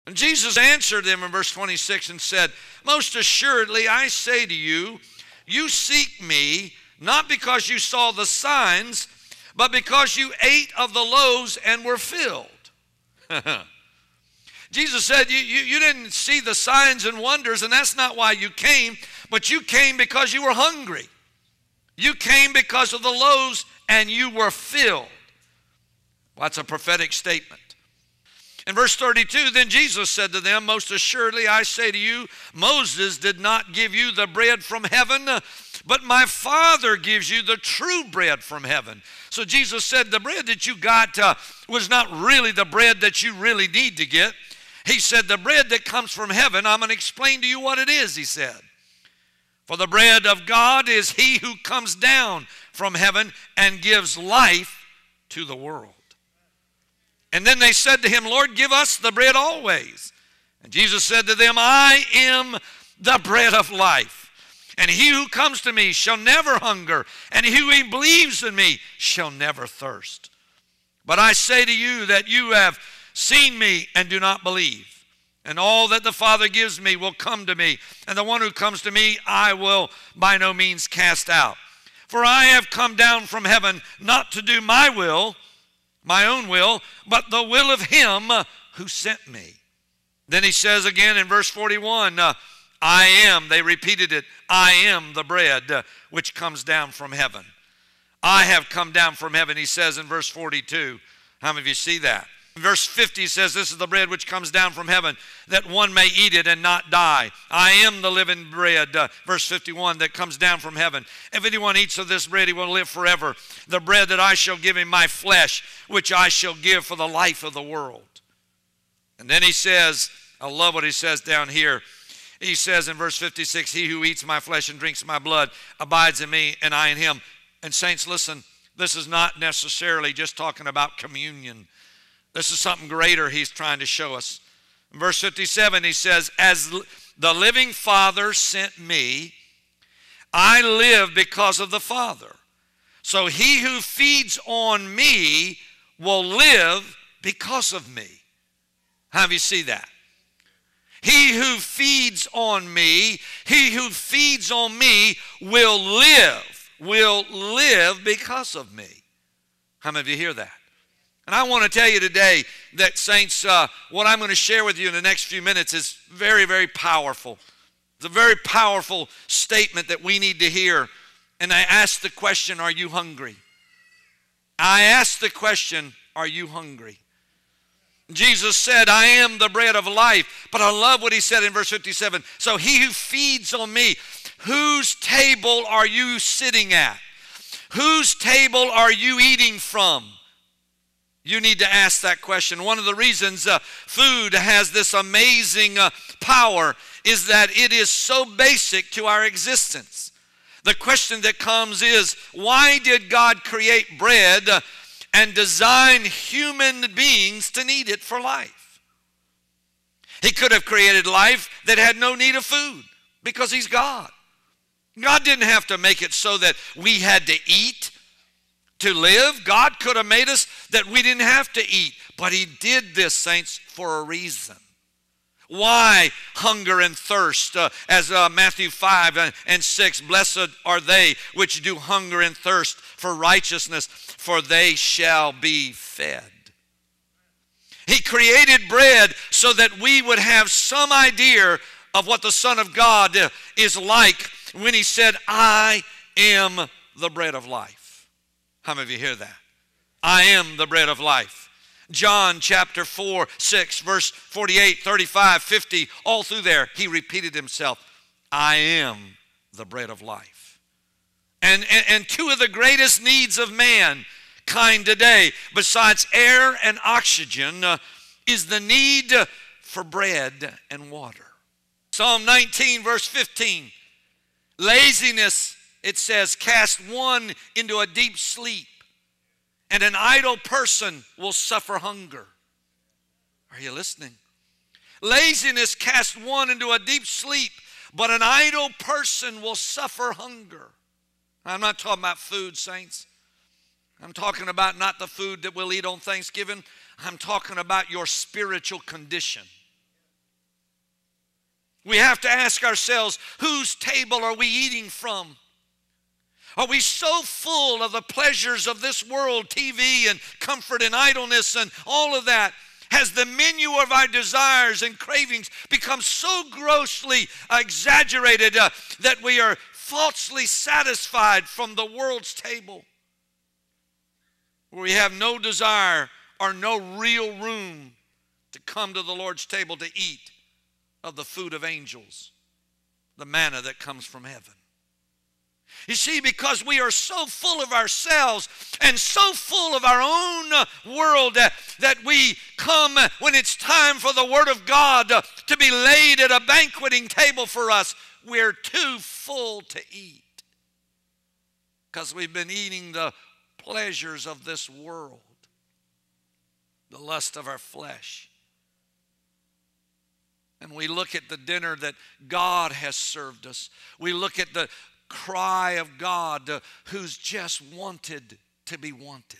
And Jesus answered them in verse 26 and said, most assuredly I say to you, you seek me not because you saw the signs, but because you ate of the loaves and were filled. Jesus said you didn't see the signs and wonders, and that's not why you came, but you came because you were hungry. You came because of the loaves and you were filled. Well, that's a prophetic statement. In verse 32, then Jesus said to them, most assuredly I say to you, Moses did not give you the bread from heaven, but my Father gives you the true bread from heaven. So Jesus said the bread that you got was not really the bread that you really need to get. He said the bread that comes from heaven, I'm going to explain to you what it is, he said. For the bread of God is he who comes down from heaven and gives life to the world. And then they said to him, Lord, give us the bread always. And Jesus said to them, I am the bread of life. And he who comes to me shall never hunger, and he who believes in me shall never thirst. But I say to you that you have seen me and do not believe. And all that the Father gives me will come to me, and the one who comes to me I will by no means cast out. For I have come down from heaven not to do my will, my own will, but the will of him who sent me. Then he says again in verse 41, I am, they repeated it, I am the bread which comes down from heaven. I have come down from heaven, he says in verse 42. How many of you see that? In verse 50 says, this is the bread which comes down from heaven, that one may eat it and not die. I am the living bread, verse 51, that comes down from heaven. If anyone eats of this bread, he will live forever. The bread that I shall give him, my flesh, which I shall give for the life of the world. And then he says, I love what he says down here. He says in verse 56, he who eats my flesh and drinks my blood abides in me and I in him. And saints, listen, this is not necessarily just talking about communion. This is something greater he's trying to show us. In verse 57, he says, as the living Father sent me, I live because of the Father. So he who feeds on me will live because of me. How do you see that? He who feeds on me will live because of me. How many of you hear that? And I want to tell you today that, saints, what I'm going to share with you in the next few minutes is very, very powerful. It's a very powerful statement that we need to hear. And I ask the question, are you hungry? I ask the question, are you hungry? Jesus said, I am the bread of life. But I love what he said in verse 57. So he who feeds on me, whose table are you sitting at? Whose table are you eating from? You need to ask that question. One of the reasons food has this amazing power is that it is so basic to our existence. The question that comes is, why did God create bread and design human beings to need it for life? He could have created life that had no need of food because he's God. God didn't have to make it so that we had to eat to live. God could have made us that we didn't have to eat. But he did this, saints, for a reason. Why hunger and thirst? As Matthew 5 and 6, blessed are they which do hunger and thirst for righteousness, for they shall be fed. He created bread so that we would have some idea of what the Son of God is like when he said, I am the bread of life. How many of you hear that? I am the bread of life. John chapter 4, 6, verse 48, 35, 50, all through there, he repeated himself, I am the bread of life. And two of the greatest needs of mankind today, besides air and oxygen, is the need for bread and water. Psalm 19, verse 15, laziness, it says, cast one into a deep sleep, and an idle person will suffer hunger. Are you listening? Laziness casts one into a deep sleep, but an idle person will suffer hunger. I'm not talking about food, saints. I'm talking about not the food that we'll eat on Thanksgiving. I'm talking about your spiritual condition. We have to ask ourselves, whose table are we eating from? Are we so full of the pleasures of this world, TV and comfort and idleness and all of that? Has the menu of our desires and cravings become so grossly exaggerated that we are falsely satisfied from the world's table? Where we have no desire or no real room to come to the Lord's table to eat of the food of angels, the manna that comes from heaven. You see, because we are so full of ourselves and so full of our own world that we come when it's time for the Word of God to be laid at a banqueting table for us, we're too full to eat because we've been eating the pleasures of this world, the lust of our flesh. And we look at the dinner that God has served us. We look at the cry of God who's just wanted to be wanted.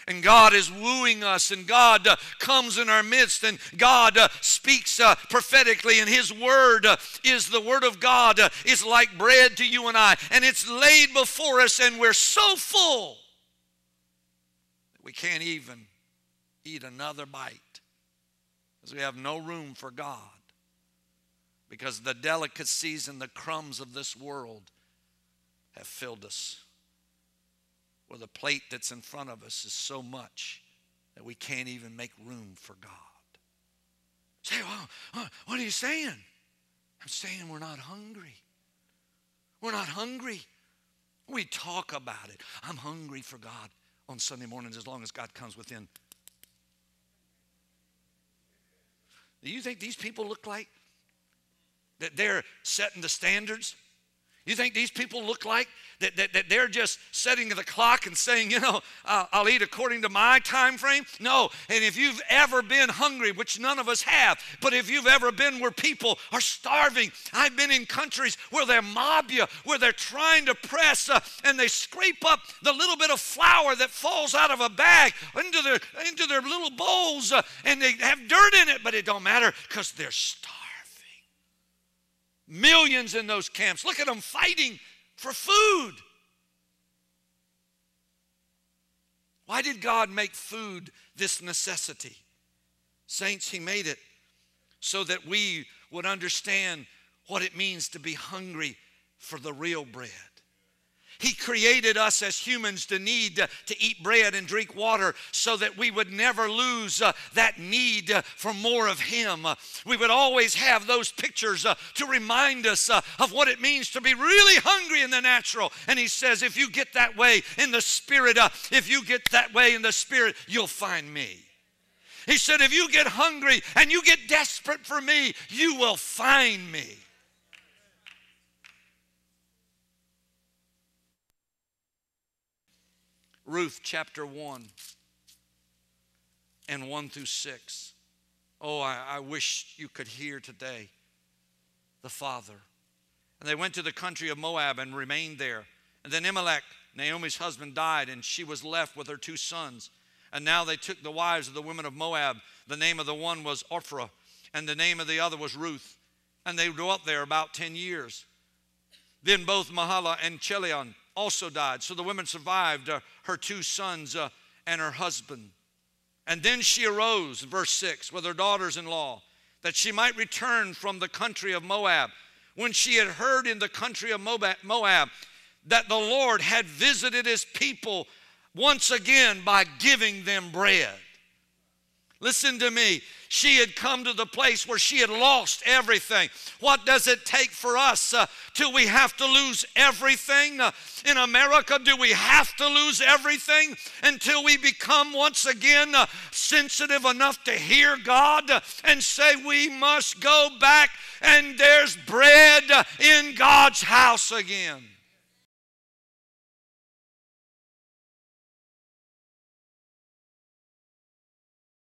And God is wooing us, and God comes in our midst, and God speaks prophetically, and His Word is the Word of God, is like bread to you and I, and it's laid before us, and we're so full that we can't even eat another bite because we have no room for God. Because the delicacies and the crumbs of this world have filled us. Where the plate that's in front of us is so much that we can't even make room for God. Say, well, what are you saying? I'm saying we're not hungry. We're not hungry. We talk about it. I'm hungry for God on Sunday mornings as long as God comes within. Do you think these people look like that they're setting the standards? You think these people look like that they're just setting the clock and saying, you know, I'll eat according to my time frame? No. And if you've ever been hungry, which none of us have, but if you've ever been where people are starving, I've been in countries where they mob you, where they're trying to press and they scrape up the little bit of flour that falls out of a bag into their little bowls and they have dirt in it, but it don't matter because they're starving. Millions in those camps. Look at them fighting for food. Why did God make food this necessity? Saints, He made it so that we would understand what it means to be hungry for the real bread. He created us as humans to need to eat bread and drink water so that we would never lose that need for more of Him. We would always have those pictures to remind us of what it means to be really hungry in the natural. And He says, if you get that way in the Spirit, you'll find me. He said, if you get hungry and you get desperate for me, you will find me. Ruth chapter 1 and 1 through 6. Oh, I wish you could hear today the father. And they went to the country of Moab and remained there. And then Elimelech, Naomi's husband, died, and she was left with her 2 sons. And now they took the wives of the women of Moab. The name of the one was Orpah, and the name of the other was Ruth. And they dwelt there about 10 years. Then both Mahlah and Chilion also died. So the women survived her 2 sons and her husband. And then she arose, verse 6, with her daughters-in-law, that she might return from the country of Moab. When she had heard in the country of Moab that the Lord had visited His people once again by giving them bread. Listen to me. She had come to the place where she had lost everything. What does it take for us till we have to lose everything? In America, do we have to lose everything until we become once again sensitive enough to hear God and say we must go back and there's bread in God's house again?